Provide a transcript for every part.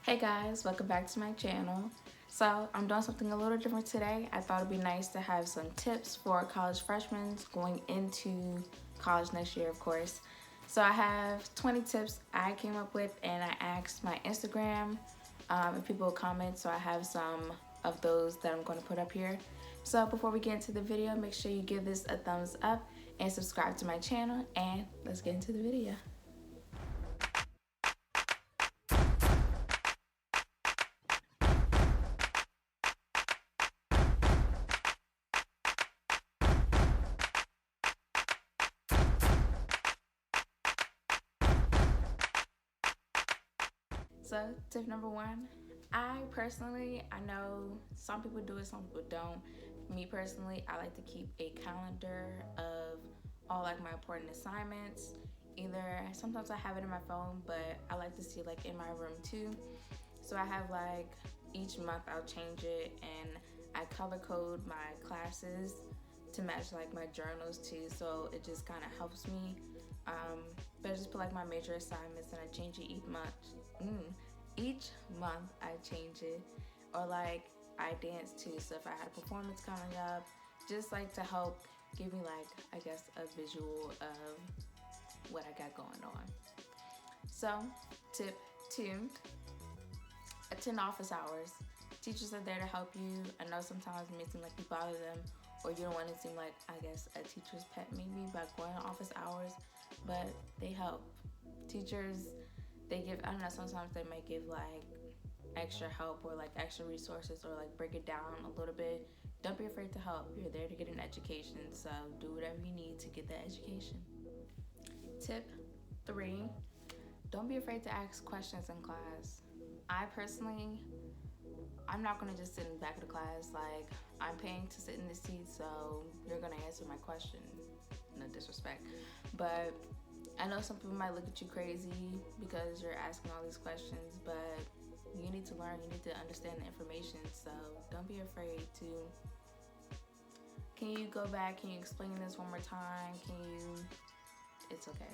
Hey guys, welcome back to my channel. So I'm doing something a little different today. I thought it'd be nice to have some tips for college freshmen going into college next year, of course. So I have 20 tips I came up with, and I asked my Instagram if people would comment, so I have some of those that I'm going to put up here. So before we get into the video, make sure you give this a thumbs up and subscribe to my channel, and let's get into the video. So tip number one, I know some people do it, some people don't. Me personally, I like to keep a calendar of all like my important assignments. Either sometimes I have it in my phone, but I like to see like in my room too. So I have like each month I'll change it, and I color code my classes to match like my journals too. So it just kind of helps me. But I just put like my major assignments, and I change it each month. Each month I change it, or like I dance too. So if I had a performance coming up, just like to help give me like I guess a visual of what I got going on. So tip two, attend office hours. Teachers are there to help you. I know sometimes it may seem like you bother them, or you don't want to seem like, I guess, a teacher's pet maybe by going to office hours, but they help. Teachers, they give, I don't know, sometimes they might give like extra help or like extra resources, or like break it down a little bit. Don't be afraid to help. You're there to get an education, so do whatever you need to get that education. Tip three, don't be afraid to ask questions in class. I personally, I'm not gonna just sit in the back of the class. Like, I'm paying to sit in this seat, so you're gonna answer my question. No disrespect, but I know some people might look at you crazy because you're asking all these questions, but you need to learn. You need to understand the information. So don't be afraid to. Can you go back? Can you explain this one more time? Can you? It's okay.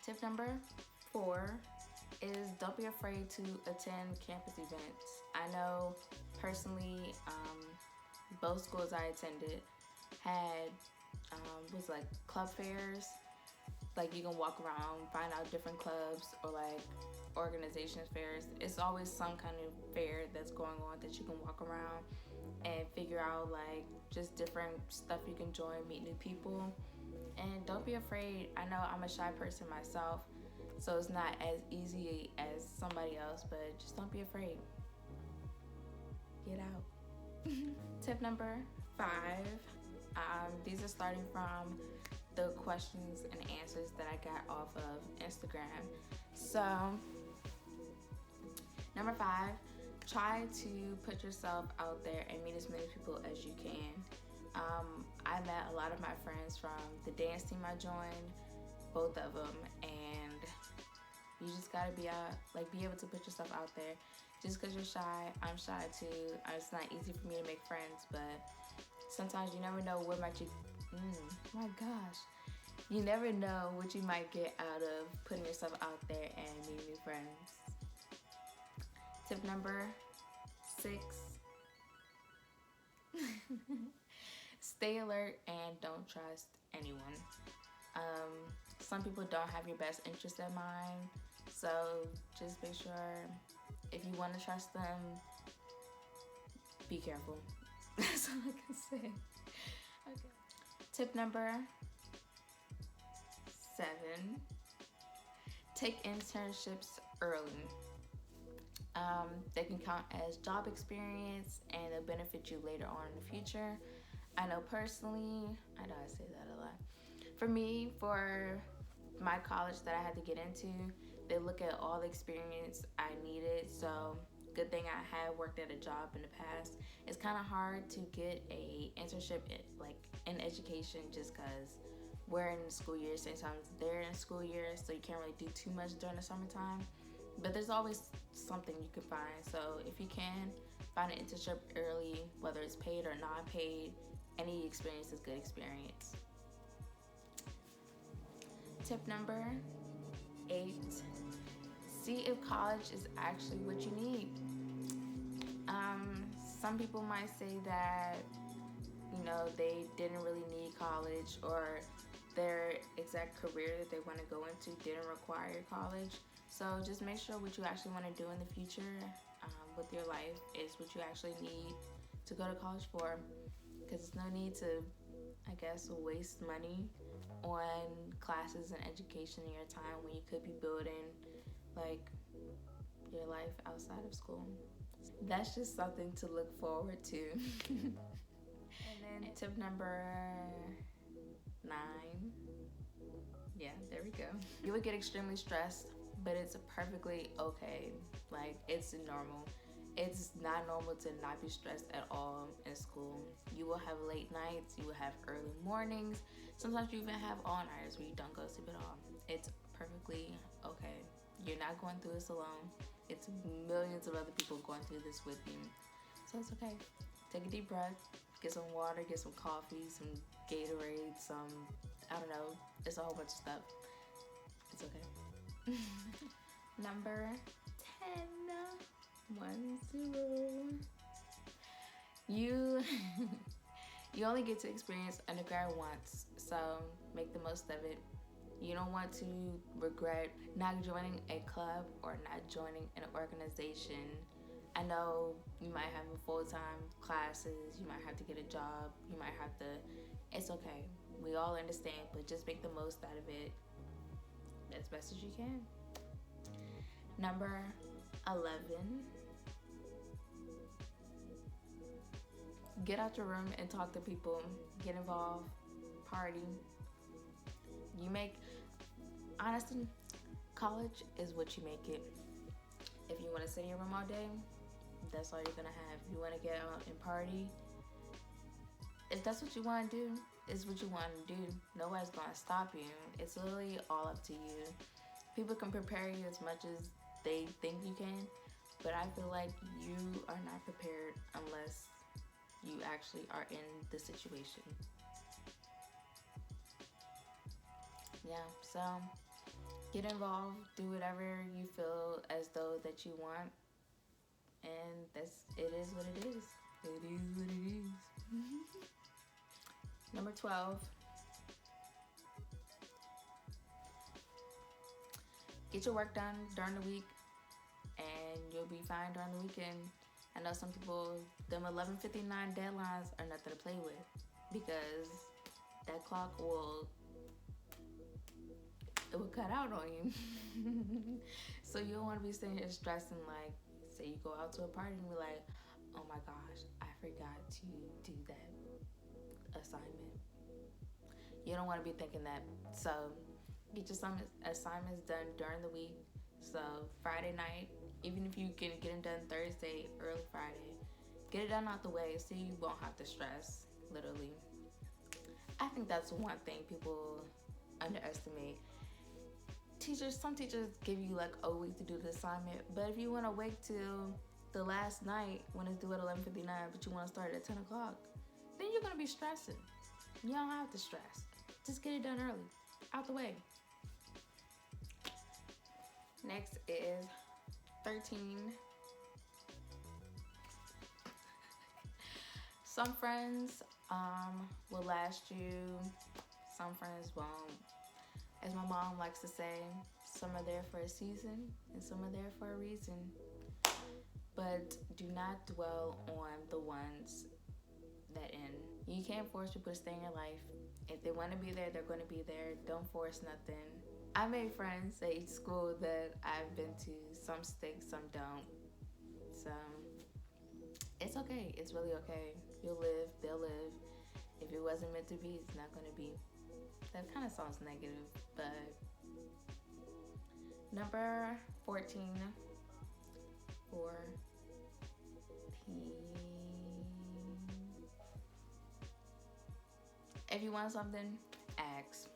Tip number four is don't be afraid to attend campus events. I know personally, both schools I attended had was like club fairs. Like you can walk around, find out different clubs, or like organization fairs. It's always some kind of fair that's going on that you can walk around and figure out like just different stuff you can join, meet new people. And don't be afraid. I know I'm a shy person myself, so it's not as easy as somebody else, but just don't be afraid. Get out. Tip number five. These are starting from the questions and answers that I got off of Instagram. So, number five, try to put yourself out there and meet as many people as you can. I met a lot of my friends from the dance team I joined, both of them, and you just gotta be able to put yourself out there. Just because you're shy, I'm shy too. It's not easy for me to make friends, but sometimes you never know what might you. My gosh, you never know what you might get out of putting yourself out there and meeting new friends. Tip number six. Stay alert and don't trust anyone. Some people don't have your best interest in mind, so just make sure if you want to trust them, be careful. That's all I can say. Okay. Tip number seven, take internships early. They can count as job experience, and they'll benefit you later on in the future. I know personally, I know I say that a lot. For me, for my college that I had to get into, they look at all the experience I needed. So good thing I had worked at a job in the past. It's kind of hard to get a internship in education, just because we're in the school year. Sometimes they're in school year, so you can't really do too much during the summertime. But there's always something you can find. So if you can find an internship early, whether it's paid or non-paid, any experience is good experience. Tip number 8, See if college is actually what you need. Some people might say that, they didn't really need college, or their exact career that they want to go into didn't require college. So just make sure what you actually want to do in the future with your life is what you actually need to go to college for. Because there's no need to, I guess, waste money on classes and education in your time when you could be building like your life outside of school. That's just something to look forward to. And then tip number 9. Yeah, there we go. You would get extremely stressed, but it's perfectly okay. Like, it's normal. It's not normal to not be stressed at all in school. You will have late nights, you will have early mornings. Sometimes you even have all-nighters where you don't go to sleep at all. It's perfectly okay. You're not going through this alone. It's millions of other people going through this with you. So it's okay. Take a deep breath, get some water, get some coffee, some Gatorade, I don't know, it's a whole bunch of stuff. It's okay. Number 10. 1-0. You you only get to experience undergrad once, so make the most of it. You don't want to regret not joining a club or not joining an organization. I know you might have a full-time classes, you might have to get a job, you might have to, it's okay. We all understand, but just make the most out of it as best as you can. Number 11. Get out your room and talk to people. Get involved. Party. Honestly, college is what you make it. If you want to sit in your room all day, that's all you're going to have. You want to get out and party, if that's what you want to do, it's what you want to do. Nobody's going to stop you. It's literally all up to you. People can prepare you as much as they think you can, but I feel like you are not prepared unless you actually are in the situation. Yeah, so get involved, do whatever you feel as though that you want, and it is what it is. It is what it is. Number 12. Get your work done during the week, and you'll be fine during the weekend. I know some people, them 11:59 deadlines are nothing to play with, because that clock will cut out on you. So you don't want to be sitting here stressing, like, say you go out to a party and be like, oh my gosh, I forgot to do that assignment. You don't want to be thinking that. So get your assignments done during the week. So Friday night, even if you can get it done Thursday, early Friday, get it done out the way so you won't have to stress, literally. I think that's one thing people underestimate. Some teachers give you like a week to do the assignment, but if you want to wait till the last night when it's due at 11:59, but you want to start at 10 o'clock, then you're going to be stressing. You don't have to stress. Just get it done early, out the way. Next is 13. Some friends will last you, some friends won't. As my mom likes to say, some are there for a season and some are there for a reason. But do not dwell on the ones that end. You can't force people to stay in your life. If they want to be there, they're going to be there. Don't force nothing. I made friends at each school that I've been to. Some stick, some don't. So it's okay. It's really okay. You'll live, they'll live. If it wasn't meant to be, it's not going to be. That kind of sounds negative, but number 14. 4P. If you want something, ask.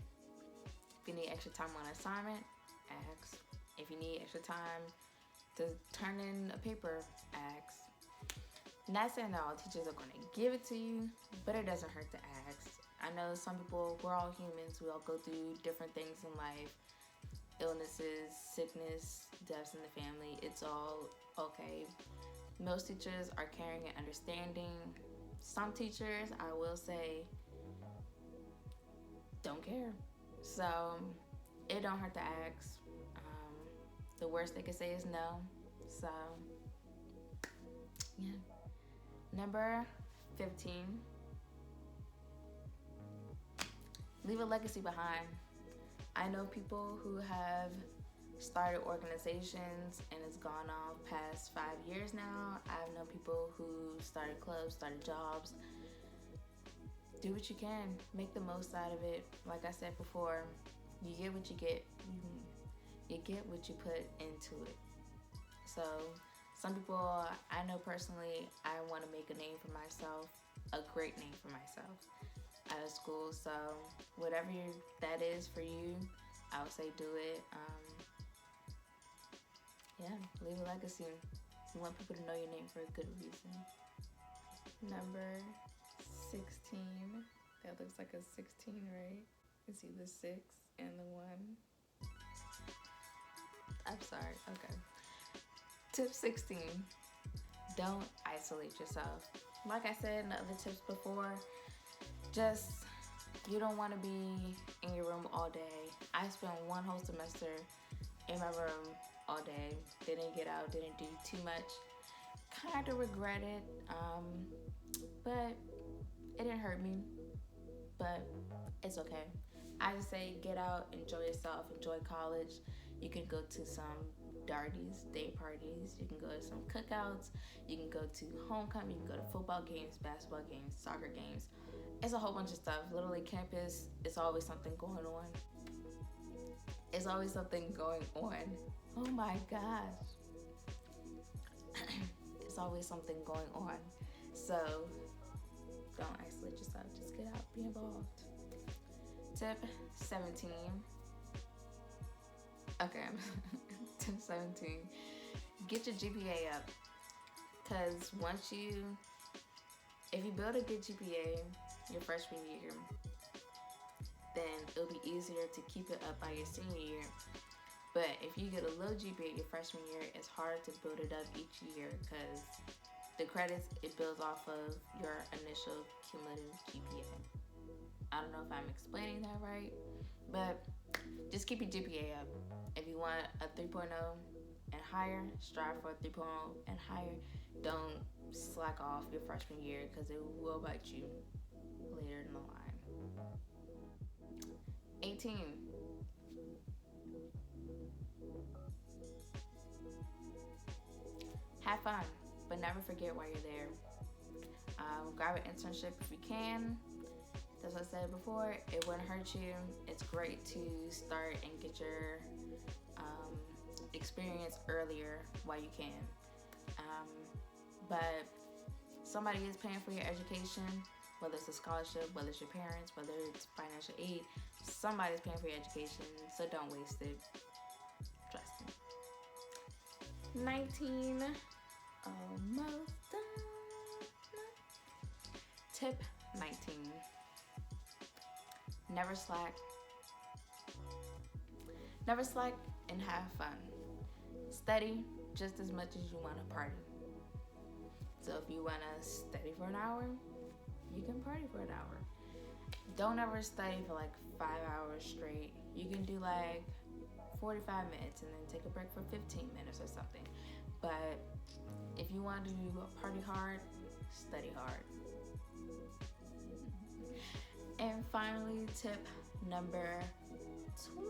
If you need extra time on assignment, ask. If you need extra time to turn in a paper, ask. Not saying that all teachers are going to give it to you, but it doesn't hurt to ask. I know some people, we're all humans, we all go through different things in life. illnesses, sickness, deaths in the family. It's all okay. Most teachers are caring and understanding. Some teachers, I will say, don't care. So it don't hurt to ask. The worst they could say is no. So yeah. Number 15. Leave a legacy behind. I know people who have started organizations and it's gone on past 5 years now. I've known people who started clubs, started jobs. Do what you can. Make the most out of it. Like I said before, you get what you get. You get what you put into it. So some people I know personally, I want to make a name for myself, a great name for myself out of school. So whatever that is for you, I would say do it. Yeah, leave a legacy. You want people to know your name for a good reason. Number 16. That looks like a 16, right? You see the 6 and the 1. I'm sorry. Okay. Tip 16. Don't isolate yourself. Like I said in the other tips before, just you don't want to be in your room all day. I spent one whole semester in my room all day. Didn't get out, didn't do too much. Kind of regret it, but it didn't hurt me. But it's okay. I just say get out, enjoy yourself, enjoy college. You can go to some darties, day parties. You can go to some cookouts. You can go to homecoming. You can go to football games, basketball games, soccer games. It's a whole bunch of stuff. Literally, campus, it's always something going on. It's always something going on. Oh my gosh. It's always something going on. So don't isolate yourself. Just get out, be involved. Tip 17. Okay, tip 17. Get your GPA up. Because if you build a good GPA your freshman year, then it'll be easier to keep it up by your senior year. But if you get a low GPA your freshman year, it's hard to build it up each year because the credits, it builds off of your initial cumulative GPA. I don't know if I'm explaining that right, but just keep your GPA up. If you want a 3.0 and higher, strive for a 3.0 and higher. Don't slack off your freshman year because it will bite you later in the line. 18. Have fun, but never forget why you're there. Grab an internship if you can. That's what I said before. It wouldn't hurt you. It's great to start and get your experience earlier while you can. But somebody is paying for your education, whether it's a scholarship, whether it's your parents, whether it's financial aid. Somebody's paying for your education, so don't waste it. Trust me. 19. Almost done. Tip 19. Never slack. Never slack and have fun. Study just as much as you want to party. So if you want to study for an hour, you can party for an hour. Don't ever study for like 5 hours straight. You can do like 45 minutes and then take a break for 15 minutes or something. But if you want to party hard, study hard. And finally, tip number 20.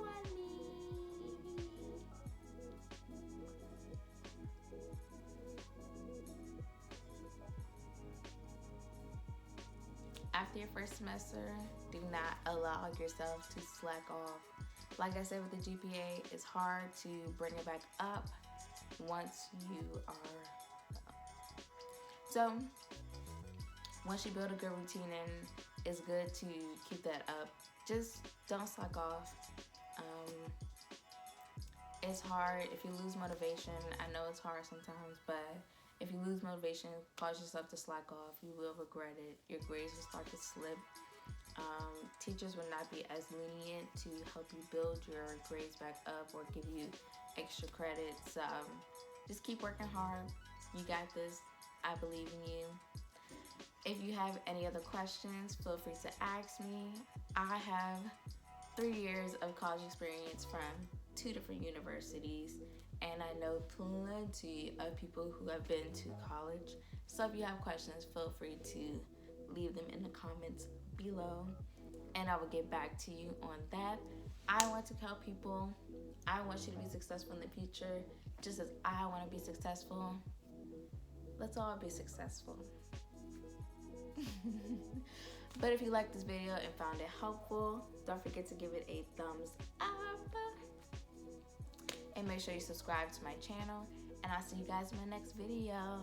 After your first semester, do not allow yourself to slack off. Like I said with the GPA, it's hard to bring it back up once you are so once you build a good routine in, it's good to keep that up. Just don't slack off. It's hard if you lose motivation. I know it's hard sometimes, but if you lose motivation, cause yourself to slack off, you will regret it. Your grades will start to slip. Teachers will not be as lenient to help you build your grades back up or give you extra credits. Just keep working hard. You got this. I believe in you. If you have any other questions, feel free to ask me. I have 3 years of college experience from 2 different universities, and I know plenty of people who have been to college. So if you have questions, feel free to leave them in the comments below, and I will get back to you on that. I want to help people. I want you to be successful in the future, just as I want to be successful. Let's all be successful. But if you liked this video and found it helpful, don't forget to give it a thumbs up. And make sure you subscribe to my channel. And I'll see you guys in my next video.